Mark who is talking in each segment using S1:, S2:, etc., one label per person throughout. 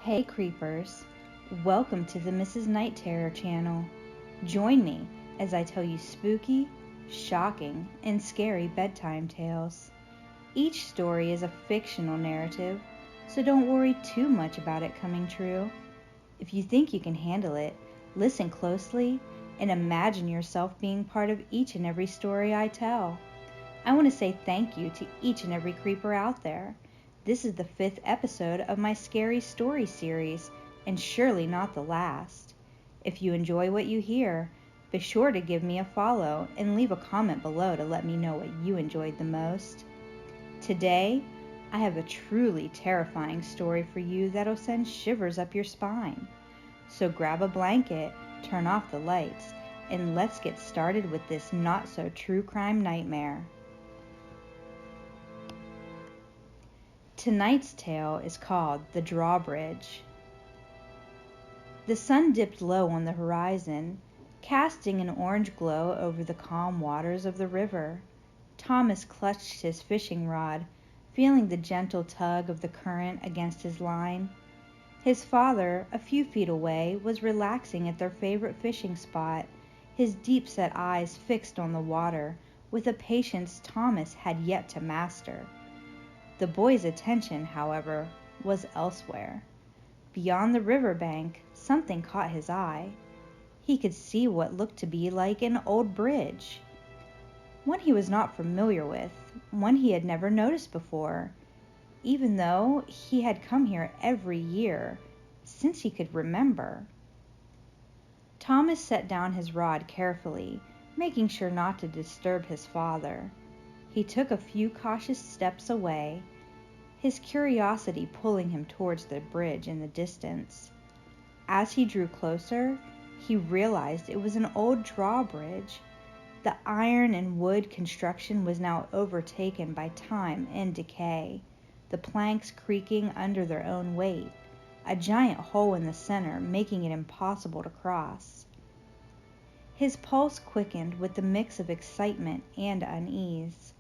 S1: Hey creepers, welcome to the Mrs. Night Terror channel. Join me as I tell you spooky, shocking, and scary bedtime tales. Each story is a fictional narrative, so don't worry too much about it coming true. If you think you can handle it, listen closely and imagine yourself being part of each and every story I tell. I want to say thank you to each and every creeper out there. This is the 5th episode of my scary story series, and surely not the last. If you enjoy what you hear, be sure to give me a follow and leave a comment below to let me know what you enjoyed the most. Today, I have a truly terrifying story for you that'll send shivers up your spine. So grab a blanket, turn off the lights, and let's get started with this not-so-true crime nightmare. Tonight's tale is called The Drawbridge. The sun dipped low on the horizon, casting an orange glow over the calm waters of the river. Thomas clutched his fishing rod, feeling the gentle tug of the current against his line. His father, a few feet away, was relaxing at their favorite fishing spot, his deep-set eyes fixed on the water with a patience Thomas had yet to master. The boy's attention, however, was elsewhere. Beyond the riverbank, something caught his eye. He could see what looked to be like an old bridge. One he was not familiar with, one he had never noticed before, even though he had come here every year since he could remember. Thomas set down his rod carefully, making sure not to disturb his father. He took a few cautious steps away, his curiosity pulling him towards the bridge in the distance. As he drew closer, he realized it was an old drawbridge. The iron and wood construction was now overtaken by time and decay, the planks creaking under their own weight, a giant hole in the center making it impossible to cross. His pulse quickened with the mix of excitement and unease.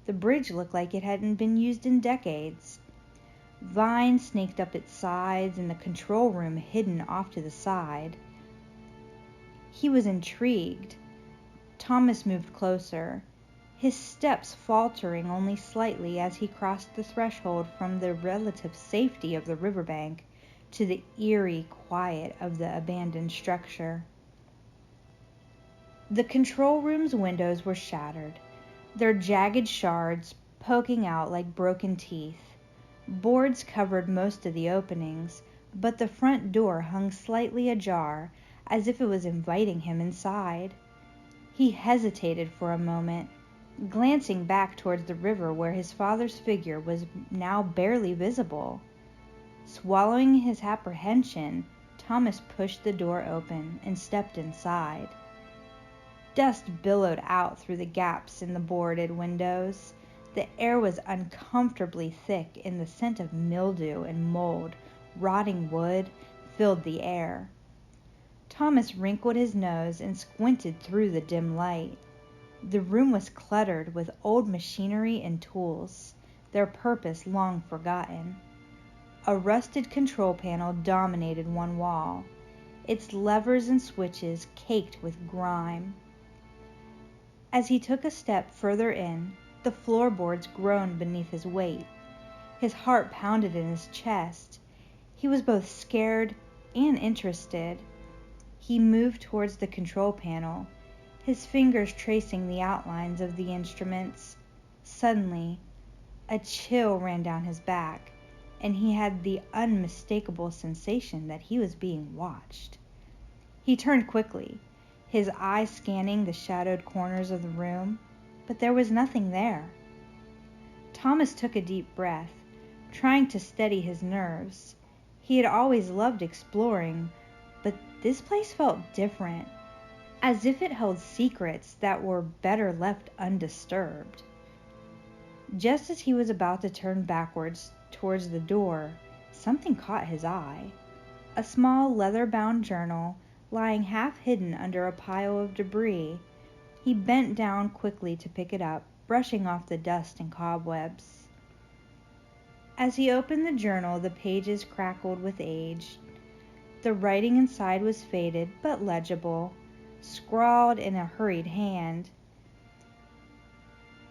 S1: The bridge looked like it hadn't been used in decades. Vines snaked up its sides and the control room hidden off to the side. He was intrigued. Thomas moved closer, his steps faltering only slightly as he crossed the threshold from the relative safety of the riverbank to the eerie quiet of the abandoned structure. The control room's windows were shattered, their jagged shards poking out like broken teeth. Boards covered most of the openings, but the front door hung slightly ajar, as if it was inviting him inside. He hesitated for a moment, glancing back towards the river where his father's figure was now barely visible. Swallowing his apprehension, Thomas pushed the door open and stepped inside. Dust billowed out through the gaps in the boarded windows. The air was uncomfortably thick, and the scent of mildew and mold, rotting wood, filled the air. Thomas wrinkled his nose and squinted through the dim light. The room was cluttered with old machinery and tools, their purpose long forgotten. A rusted control panel dominated one wall, its levers and switches caked with grime. As he took a step further in, the floorboards groaned beneath his weight. His heart pounded in his chest. He was both scared and interested. He moved towards the control panel, his fingers tracing the outlines of the instruments. Suddenly, a chill ran down his back, and he had the unmistakable sensation that he was being watched. He turned quickly, his eyes scanning the shadowed corners of the room, but there was nothing there. Thomas took a deep breath, trying to steady his nerves. He had always loved exploring, but this place felt different, as if it held secrets that were better left undisturbed. Just as he was about to turn backwards towards the door, something caught his eye. A small leather-bound journal lying half-hidden under a pile of debris. He bent down quickly to pick it up, brushing off the dust and cobwebs. As he opened the journal, the pages crackled with age. The writing inside was faded but legible, scrawled in a hurried hand.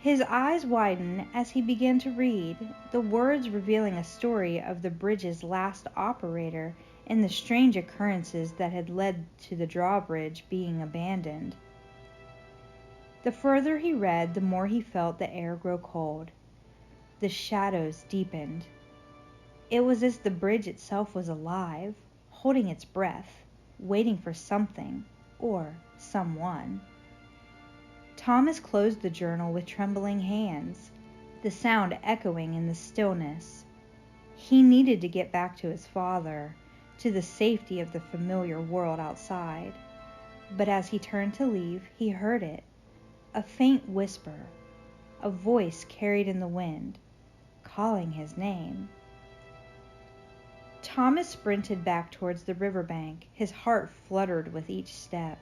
S1: His eyes widened as he began to read, the words revealing a story of the bridge's last operator and the strange occurrences that had led to the drawbridge being abandoned. The further he read, the more he felt the air grow cold. The shadows deepened. It was as the bridge itself was alive, holding its breath, waiting for something or someone. Thomas closed the journal with trembling hands, the sound echoing in the stillness. He needed to get back to his father, to the safety of the familiar world outside. But as he turned to leave, he heard it, a faint whisper, a voice carried in the wind, calling his name. Thomas sprinted back towards the riverbank, his heart fluttered with each step.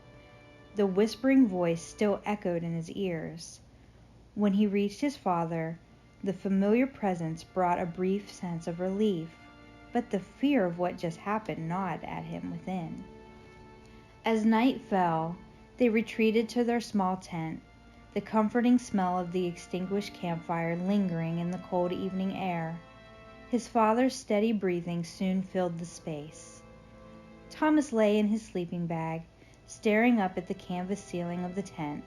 S1: The whispering voice still echoed in his ears. When he reached his father, the familiar presence brought a brief sense of relief, but the fear of what just happened gnawed at him within. As night fell, they retreated to their small tent, the comforting smell of the extinguished campfire lingering in the cold evening air. His father's steady breathing soon filled the space. Thomas lay in his sleeping bag, staring up at the canvas ceiling of the tent,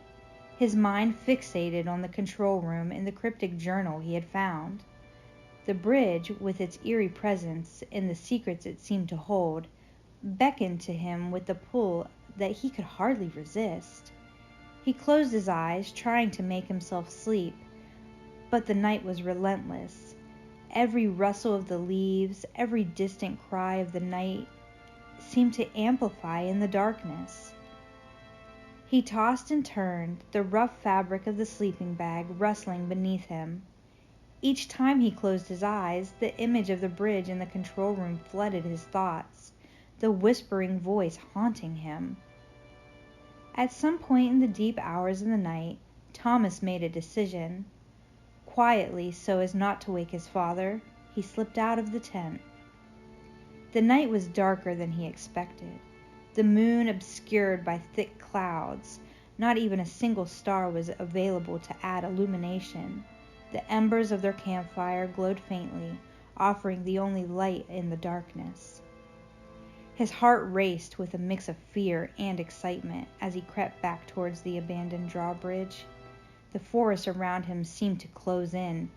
S1: his mind fixated on the control room and the cryptic journal he had found. The bridge, with its eerie presence and the secrets it seemed to hold, beckoned to him with a pull that he could hardly resist. He closed his eyes, trying to make himself sleep, but the night was relentless. Every rustle of the leaves, every distant cry of the night seemed to amplify in the darkness. He tossed and turned, the rough fabric of the sleeping bag rustling beneath him. Each time he closed his eyes, the image of the bridge in the control room flooded his thoughts, the whispering voice haunting him. At some point in the deep hours of the night, Thomas made a decision. Quietly, so as not to wake his father, he slipped out of the tent. The night was darker than he expected, the moon obscured by thick clouds. Not even a single star was available to add illumination. The embers of their campfire glowed faintly, offering the only light in the darkness. His heart raced with a mix of fear and excitement as he crept back towards the abandoned drawbridge. The forest around him seemed to close in,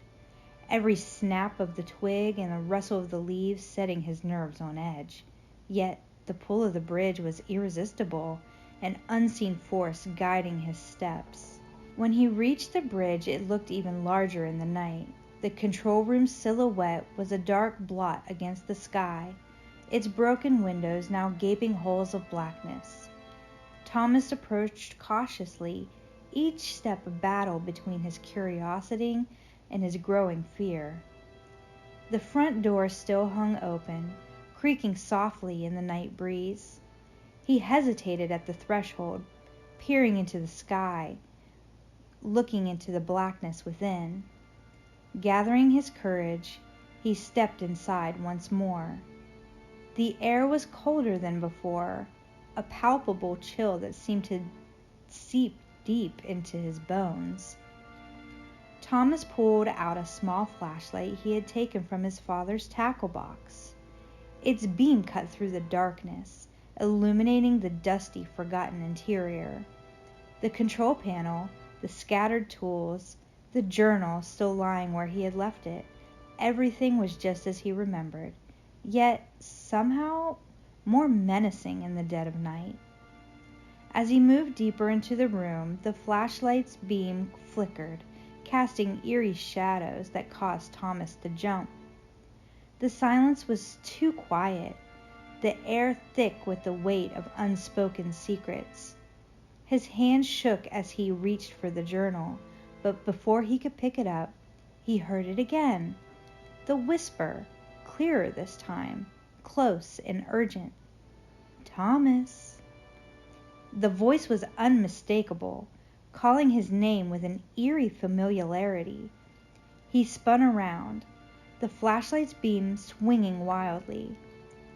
S1: every snap of the twig and the rustle of the leaves setting his nerves on edge. Yet the pull of the bridge was irresistible, an unseen force guiding his steps. When he reached the bridge, it looked even larger in the night. The control room's silhouette was a dark blot against the sky, its broken windows now gaping holes of blackness. Thomas approached cautiously, each step a battle between his curiosity and his growing fear. The front door still hung open, creaking softly in the night breeze. He hesitated at the threshold, peering into the sky, looking into the blackness within. Gathering his courage, he stepped inside once more. The air was colder than before, a palpable chill that seemed to seep deep into his bones. Thomas pulled out a small flashlight he had taken from his father's tackle box. Its beam cut through the darkness, illuminating the dusty, forgotten interior. The control panel, the scattered tools, the journal still lying where he had left it. Everything was just as he remembered, yet somehow more menacing in the dead of night. As he moved deeper into the room, the flashlight's beam flickered, casting eerie shadows that caused Thomas to jump. The silence was too quiet, the air thick with the weight of unspoken secrets. His hand shook as he reached for the journal, but before he could pick it up, he heard it again. The whisper, clearer this time, close and urgent. "Thomas." The voice was unmistakable, calling his name with an eerie familiarity. He spun around. the flashlight's beam swinging wildly.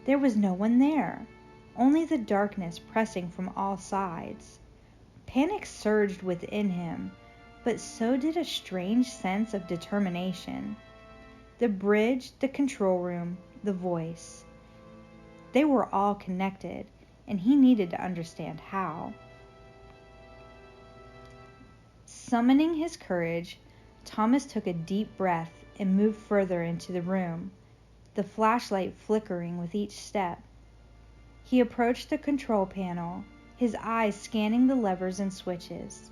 S1: There was no one there, only the darkness pressing from all sides. Panic surged within him, but so did a strange sense of determination. The bridge, the control room, the voice. They were all connected, and he needed to understand how. Summoning his courage, Thomas took a deep breath and moved further into the room, the flashlight flickering with each step. He approached the control panel, his eyes scanning the levers and switches.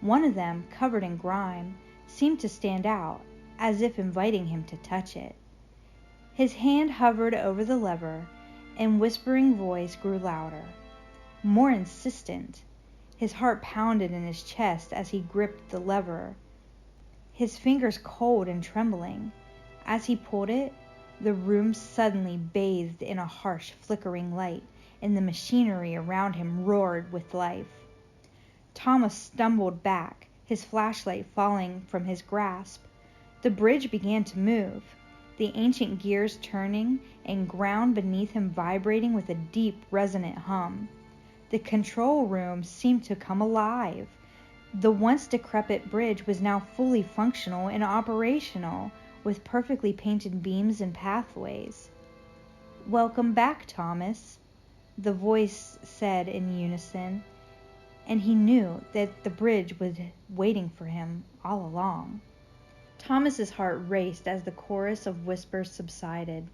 S1: One of them, covered in grime, seemed to stand out, as if inviting him to touch it. His hand hovered over the lever, and whispering voice grew louder, more insistent. His heart pounded in his chest as he gripped the lever, his fingers cold and trembling. As he pulled it, the room suddenly bathed in a harsh, flickering light, and the machinery around him roared with life. Thomas stumbled back, his flashlight falling from his grasp. The bridge began to move, the ancient gears turning and ground beneath him vibrating with a deep, resonant hum. The control room seemed to come alive. The once decrepit bridge was now fully functional and operational, with perfectly painted beams and pathways. "Welcome back, Thomas," the voice said in unison, and he knew that the bridge was waiting for him all along. Thomas's heart raced as the chorus of whispers subsided,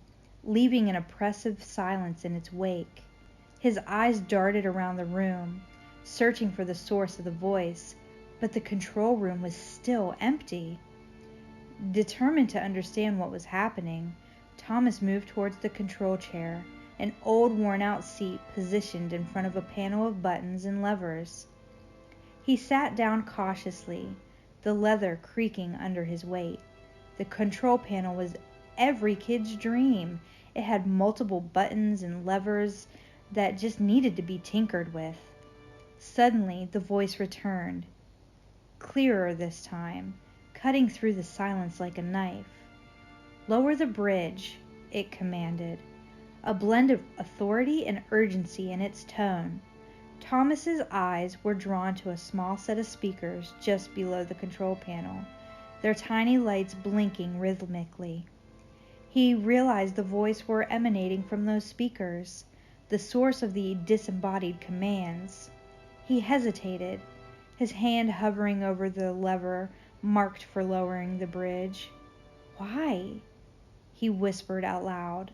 S1: leaving an oppressive silence in its wake. His eyes darted around the room, searching for the source of the voice, but the control room was still empty. Determined to understand what was happening, Thomas moved towards the control chair, an old worn-out seat positioned in front of a panel of buttons and levers. He sat down cautiously, the leather creaking under his weight. The control panel was every kid's dream. It had multiple buttons and levers that just needed to be tinkered with. Suddenly, the voice returned, clearer this time, cutting through the silence like a knife. "Lower the bridge," it commanded, a blend of authority and urgency in its tone. Thomas's eyes were drawn to a small set of speakers just below the control panel, their tiny lights blinking rhythmically. He realized the voice were emanating from those speakers, the source of the disembodied commands. He hesitated, his hand hovering over the lever marked for lowering the bridge. "Why?" he whispered out loud,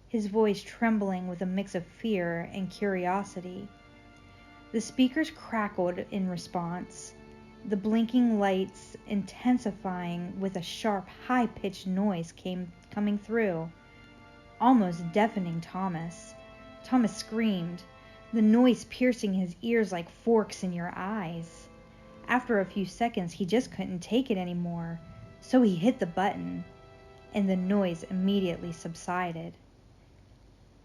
S1: his voice trembling with a mix of fear and curiosity. The speakers crackled in response, the blinking lights intensifying with a sharp, high-pitched noise coming through, almost deafening Thomas. Thomas screamed, the noise piercing his ears like forks in your eyes. After a few seconds, he just couldn't take it anymore, so he hit the button, and the noise immediately subsided.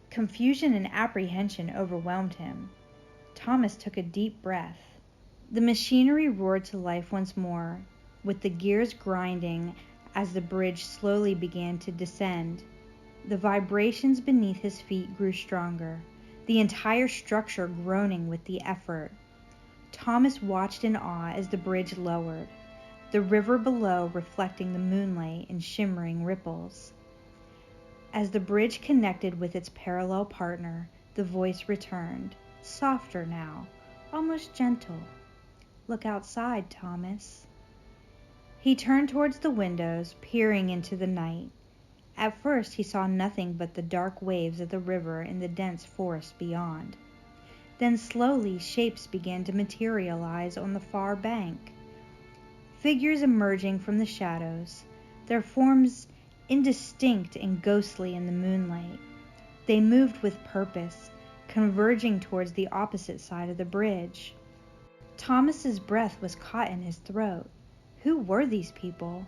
S1: Confusion and apprehension overwhelmed him. Thomas took a deep breath. The machinery roared to life once more, with the gears grinding as the bridge slowly began to descend. The vibrations beneath his feet grew stronger, the entire structure groaning with the effort. Thomas watched in awe as the bridge lowered, the river below reflecting the moonlight in shimmering ripples. As the bridge connected with its parallel partner, the voice returned, softer now, almost gentle. "Look outside, Thomas." He turned towards the windows, peering into the night. At first he saw nothing but the dark waves of the river and the dense forest beyond. Then slowly shapes began to materialize on the far bank. Figures emerging from the shadows, their forms indistinct and ghostly in the moonlight. They moved with purpose, converging towards the opposite side of the bridge. Thomas's breath was caught in his throat. Who were these people?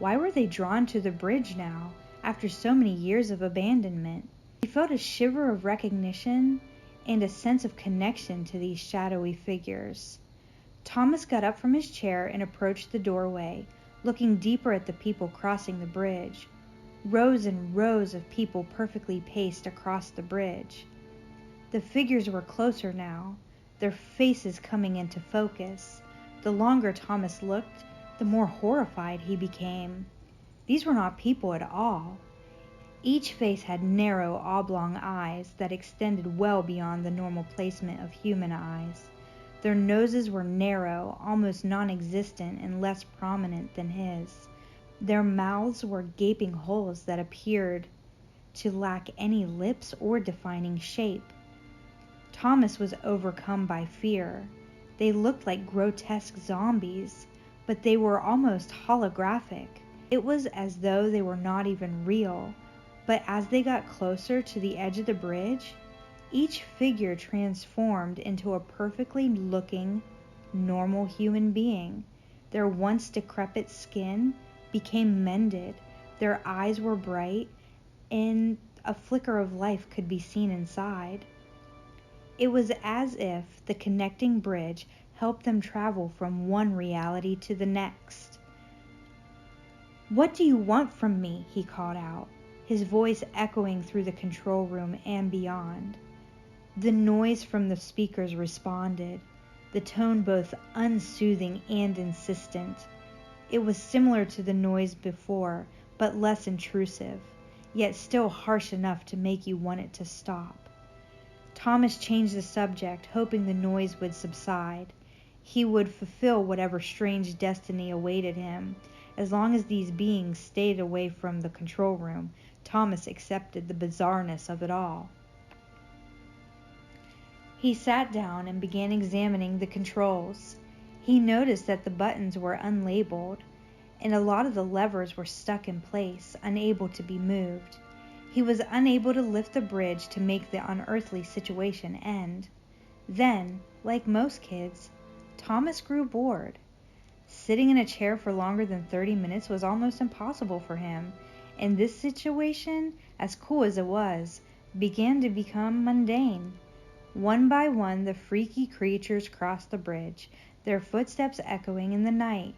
S1: Why were they drawn to the bridge now, after so many years of abandonment? He felt a shiver of recognition and a sense of connection to these shadowy figures. Thomas got up from his chair and approached the doorway, looking deeper at the people crossing the bridge. rows and rows of people perfectly paced across the bridge. The figures were closer now, their faces coming into focus. The longer Thomas looked, the more horrified he became. These were not people at all. Each face had narrow, oblong eyes that extended well beyond the normal placement of human eyes. Their noses were narrow, almost non-existent and less prominent than his. Their mouths were gaping holes that appeared to lack any lips or defining shape. Thomas was overcome by fear. They looked like grotesque zombies, but they were almost holographic. It was as though they were not even real, but as they got closer to the edge of the bridge, each figure transformed into a perfectly looking, normal human being. Their once decrepit skin became mended, their eyes were bright, and a flicker of life could be seen inside. It was as if the connecting bridge helped them travel from one reality to the next. "What do you want from me?" he called out, his voice echoing through the control room and beyond. The noise from the speakers responded, the tone both unsoothing and insistent. It was similar to the noise before, but less intrusive, yet still harsh enough to make you want it to stop. Thomas changed the subject, hoping the noise would subside. He would fulfill whatever strange destiny awaited him. As long as these beings stayed away from the control room, Thomas accepted the bizarreness of it all. He sat down and began examining the controls. He noticed that the buttons were unlabeled, and a lot of the levers were stuck in place, unable to be moved. He was unable to lift the bridge to make the unearthly situation end. Then, like most kids, Thomas grew bored. Sitting in a chair for longer than 30 minutes was almost impossible for him, and this situation, as cool as it was, began to become mundane. One by one, the freaky creatures crossed the bridge, their footsteps echoing in the night,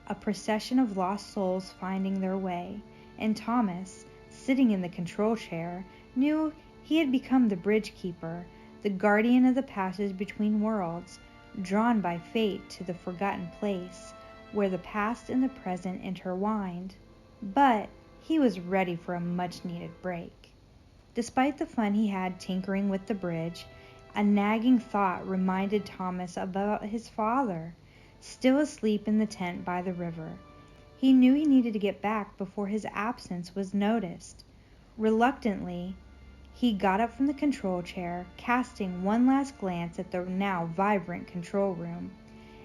S1: a procession of lost souls finding their way, and Thomas, sitting in the control chair, knew he had become the bridge keeper, the guardian of the passage between worlds, drawn by fate to the forgotten place, where the past and the present intertwined. But he was ready for a much-needed break. Despite the fun he had tinkering with the bridge, a nagging thought reminded Thomas about his father, still asleep in the tent by the river. He knew he needed to get back before his absence was noticed. Reluctantly, he got up from the control chair, casting one last glance at the now vibrant control room,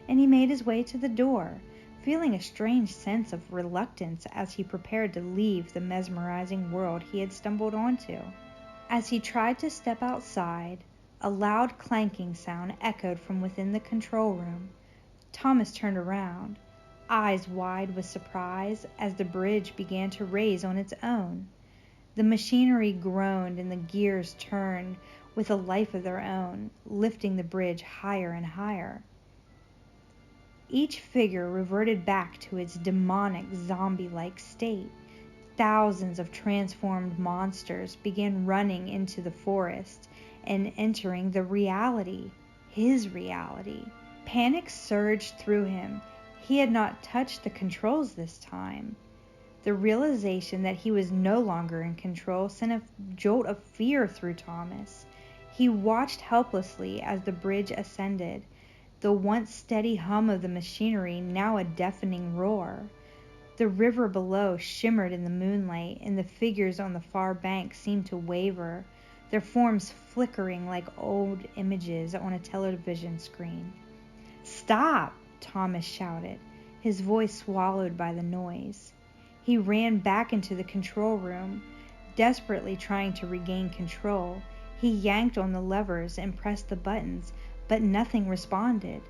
S1: and he made his way to the door, feeling a strange sense of reluctance as he prepared to leave the mesmerizing world he had stumbled onto. As he tried to step outside, a loud clanking sound echoed from within the control room. Thomas turned around, eyes wide with surprise as the bridge began to raise on its own. The machinery groaned and the gears turned with a life of their own, lifting the bridge higher and higher. Each figure reverted back to its demonic zombie-like state. Thousands of transformed monsters began running into the forest and entering the reality, his reality. Panic surged through him. He had not touched the controls this time. The realization that he was no longer in control sent a jolt of fear through Thomas. He watched helplessly as the bridge ascended, the once steady hum of the machinery now a deafening roar. The river below shimmered in the moonlight, and the figures on the far bank seemed to waver, their forms flickering like old images on a television screen. "Stop!" Thomas shouted, his voice swallowed by the noise. He ran back into the control room, desperately trying to regain control. He yanked on the levers and pressed the buttons, but nothing responded.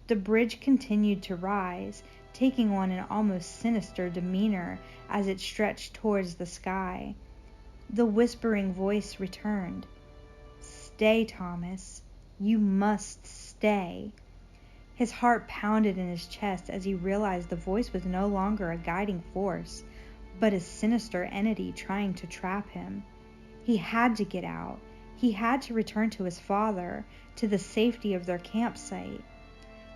S1: The bridge continued to rise, taking on an almost sinister demeanor as it stretched towards the sky. The whispering voice returned. "Stay, Thomas. You must stay." His heart pounded in his chest as he realized the voice was no longer a guiding force, but a sinister entity trying to trap him. He had to get out. He had to return to his father, to the safety of their campsite.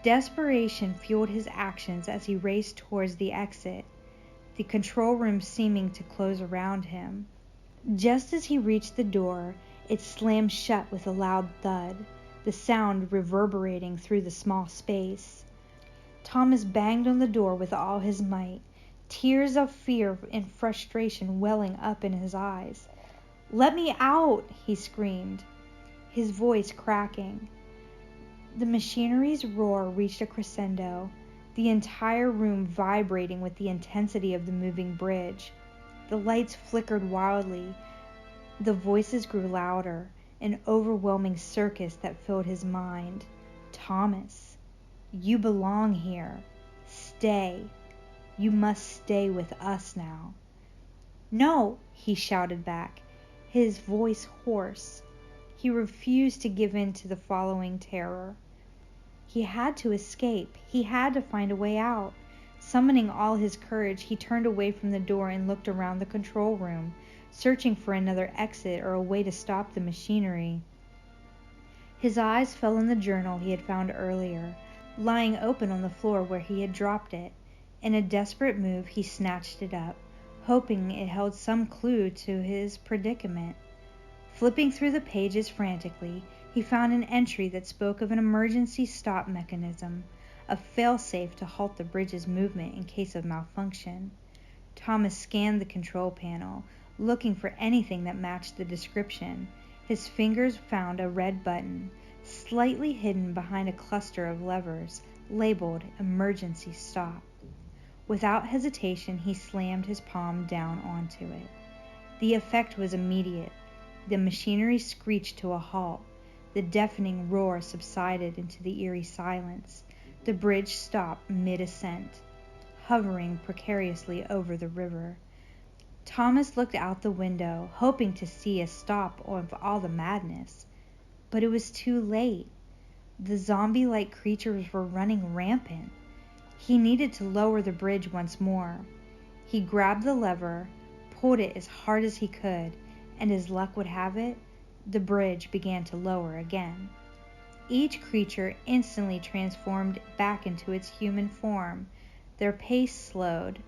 S1: Desperation fueled his actions as he raced towards the exit, the control room seeming to close around him. Just as he reached the door, it slammed shut with a loud thud, the sound reverberating through the small space. Thomas banged on the door with all his might, tears of fear and frustration welling up in his eyes. "Let me out!" he screamed, his voice cracking. The machinery's roar reached a crescendo, the entire room vibrating with the intensity of the moving bridge. The lights flickered wildly. The voices grew louder, an overwhelming circus that filled his mind. "Thomas, you belong here. Stay. You must stay with us now." "No," he shouted back, his voice hoarse. He refused to give in to the following terror. He had to escape. He had to find a way out. Summoning all his courage, he turned away from the door and looked around the control room, searching for another exit or a way to stop the machinery. His eyes fell on the journal he had found earlier, lying open on the floor where he had dropped it. In a desperate move, he snatched it up, hoping it held some clue to his predicament. Flipping through the pages frantically, he found an entry that spoke of an emergency stop mechanism, a failsafe to halt the bridge's movement in case of malfunction. Thomas scanned the control panel, looking for anything that matched the description. His fingers found a red button, slightly hidden behind a cluster of levers, labeled Emergency Stop. Without hesitation, he slammed his palm down onto it. The effect was immediate. The machinery screeched to a halt. The deafening roar subsided into the eerie silence. The bridge stopped mid-ascent, hovering precariously over the river. Thomas looked out the window, hoping to see a stop of all the madness. But it was too late. The zombie-like creatures were running rampant. He needed to lower the bridge once more. He grabbed the lever, pulled it as hard as he could, and as luck would have it, the bridge began to lower again. Each creature instantly transformed back into its human form. Their pace slowed,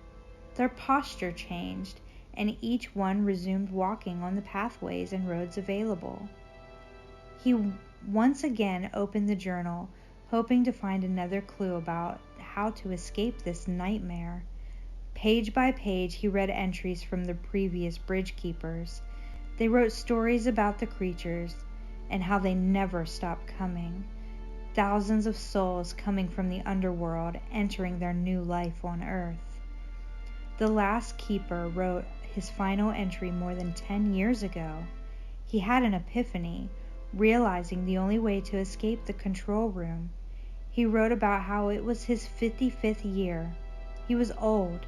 S1: their posture changed, and each one resumed walking on the pathways and roads available. He once again opened the journal, hoping to find another clue about how to escape this nightmare. Page by page, he read entries from the previous bridge keepers. They wrote stories about the creatures and how they never stopped coming. Thousands of souls coming from the underworld, entering their new life on Earth. The last keeper wrote his final entry more than 10 years ago. He had an epiphany, realizing the only way to escape the control room. He wrote about how it was his 55th year. He was old,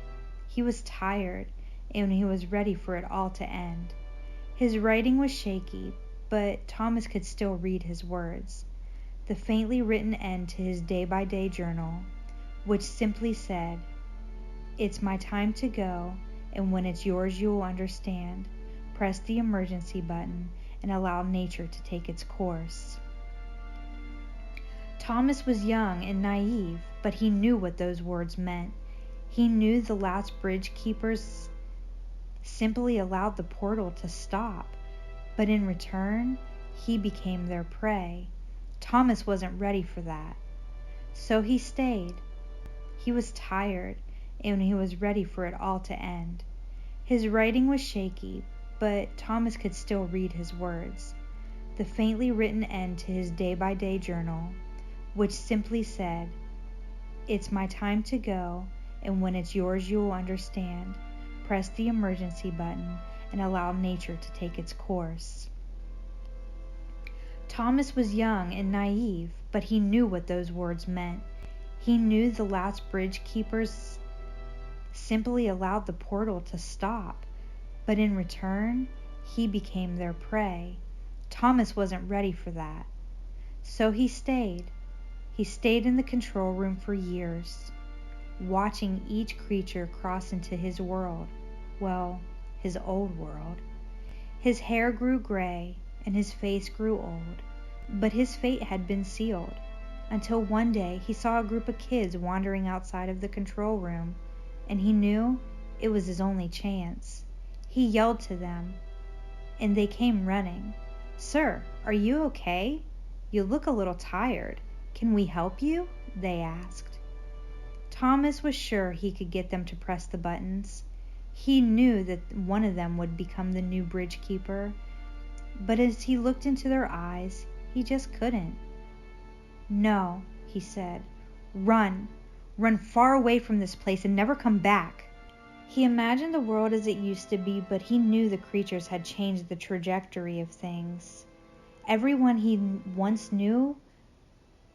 S1: he was tired, and he was ready for it all to end. His writing was shaky, but Thomas could still read his words. The faintly written end to his day-by-day journal, which simply said, "It's my time to go, and when it's yours you'll understand. Press the emergency button and allow nature to take its course." Thomas was young and naive, but he knew what those words meant. He knew the last bridge keepers simply allowed the portal to stop, but in return, he became their prey. Thomas wasn't ready for that. So he stayed. He was tired, and he was ready for it all to end. His writing was shaky, but Thomas could still read his words. The faintly written end to his day-by-day journal, which simply said, "It's my time to go, and when it's yours you'll understand. Press the emergency button and allow nature to take its course." Thomas was young and naive, but he knew what those words meant. He knew the last bridge keepers simply allowed the portal to stop, but in return, he became their prey. Thomas wasn't ready for that. So he stayed. He stayed in the control room for years, watching each creature cross into his world. Well, his old world. His hair grew gray and his face grew old, but his fate had been sealed, until one day he saw a group of kids wandering outside of the control room, and he knew it was his only chance. He yelled to them, and they came running. "Sir, are you okay? You look a little tired. Can we help you?" they asked. Thomas was sure he could get them to press the buttons. He knew that one of them would become the new bridge keeper, but as he looked into their eyes, he just couldn't. "No," he said. "Run. Run far away from this place and never come back." He imagined the world as it used to be, but he knew the creatures had changed the trajectory of things. Everyone he once knew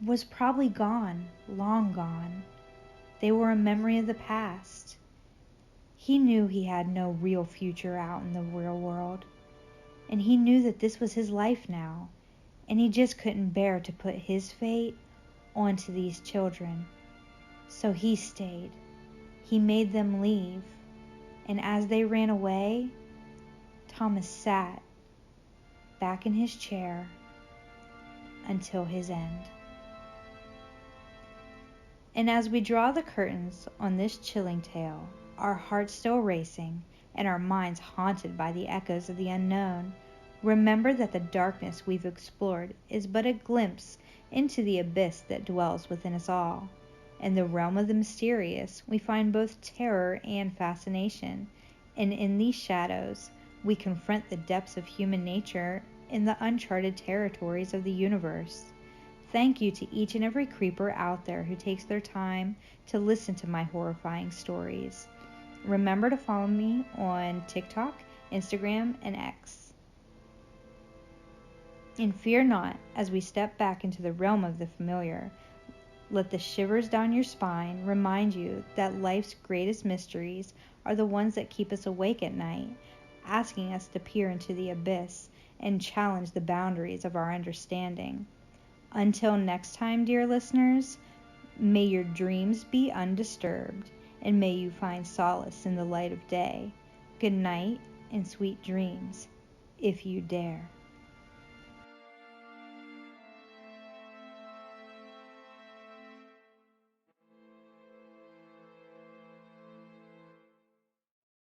S1: was probably gone, long gone. They were a memory of the past. He knew he had no real future out in the real world, and he knew that this was his life now, and he just couldn't bear to put his fate onto these children. So he stayed. He made them leave, and as they ran away, Thomas sat back in his chair until his end. And as we draw the curtains on this chilling tale, our hearts still racing and our minds haunted by the echoes of the unknown, remember that the darkness we've explored is but a glimpse into the abyss that dwells within us all. In the realm of the mysterious, we find both terror and fascination, and in these shadows, we confront the depths of human nature in the uncharted territories of the universe. Thank you to each and every creeper out there who takes their time to listen to my horrifying stories. Remember to follow me on TikTok, Instagram, and X. And fear not, as we step back into the realm of the familiar. Let the shivers down your spine remind you that life's greatest mysteries are the ones that keep us awake at night, asking us to peer into the abyss and challenge the boundaries of our understanding. Until next time, dear listeners, may your dreams be undisturbed, and may you find solace in the light of day. Good night and sweet dreams, if you dare.